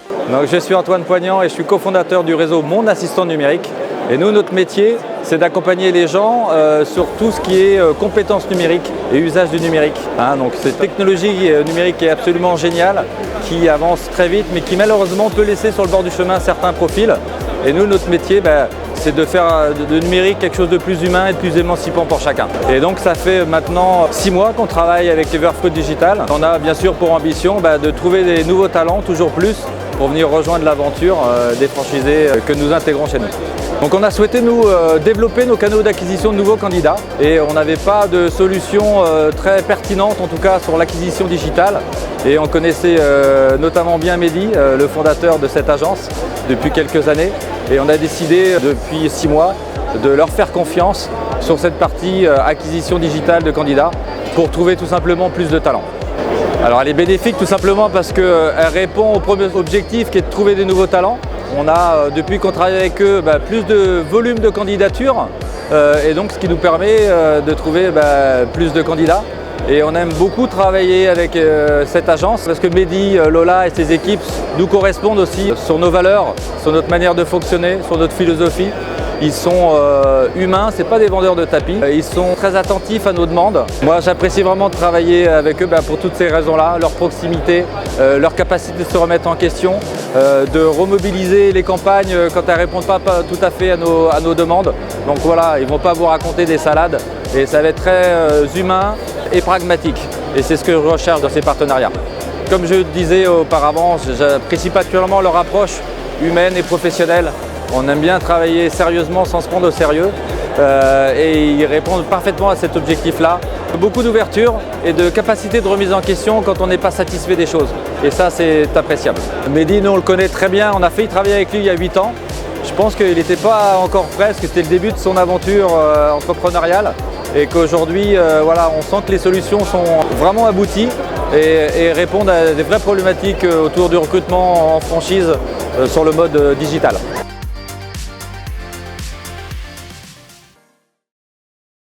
Donc, je suis Antoine Poignant et je suis cofondateur du réseau Mon Assistant Numérique. Et nous, notre métier, c'est d'accompagner les gens sur tout ce qui est compétences numériques et usage du numérique. Donc cette technologie numérique est absolument géniale, qui avance très vite, mais qui malheureusement peut laisser sur le bord du chemin certains profils. Et nous, notre métier, c'est de faire de numérique quelque chose de plus humain et de plus émancipant pour chacun. Et donc ça fait maintenant 6 mois qu'on travaille avec Everfruit Digital. On a bien sûr pour ambition de trouver des nouveaux talents, toujours plus, pour venir rejoindre l'aventure des franchisés que nous intégrons chez nous. Donc on a souhaité nous développer nos canaux d'acquisition de nouveaux candidats et on n'avait pas de solution très pertinente en tout cas sur l'acquisition digitale et on connaissait notamment bien Mehdi, le fondateur de cette agence depuis quelques années et on a décidé depuis 6 mois de leur faire confiance sur cette partie acquisition digitale de candidats pour trouver tout simplement plus de talents. Alors elle est bénéfique tout simplement parce qu'elle répond au premier objectif qui est de trouver des nouveaux talents. On a, depuis qu'on travaille avec eux, plus de volume de candidatures et donc ce qui nous permet de trouver plus de candidats. Et on aime beaucoup travailler avec cette agence parce que Mehdi, Lola et ses équipes nous correspondent aussi sur nos valeurs, sur notre manière de fonctionner, sur notre philosophie. Ils sont humains, ce n'est pas des vendeurs de tapis. Ils sont très attentifs à nos demandes. Moi, j'apprécie vraiment de travailler avec eux pour toutes ces raisons-là, leur proximité, leur capacité de se remettre en question, de remobiliser les campagnes quand elles ne répondent pas tout à fait à nos demandes. Donc voilà, ils ne vont pas vous raconter des salades et ça va être très humain et pragmatique. Et c'est ce que je recherche dans ces partenariats. Comme je disais auparavant, j'apprécie particulièrement leur approche humaine et professionnelle. On aime bien travailler sérieusement sans se prendre au sérieux et ils répondent parfaitement à cet objectif-là. Beaucoup d'ouverture et de capacité de remise en question quand on n'est pas satisfait des choses. Et ça, c'est appréciable. Mehdi, nous on le connaît très bien, on a failli travailler avec lui il y a 8 ans. Je pense qu'il n'était pas encore prêt, parce que c'était le début de son aventure entrepreneuriale et qu'aujourd'hui, on sent que les solutions sont vraiment abouties et répondent à des vraies problématiques autour du recrutement en franchise sur le mode digital.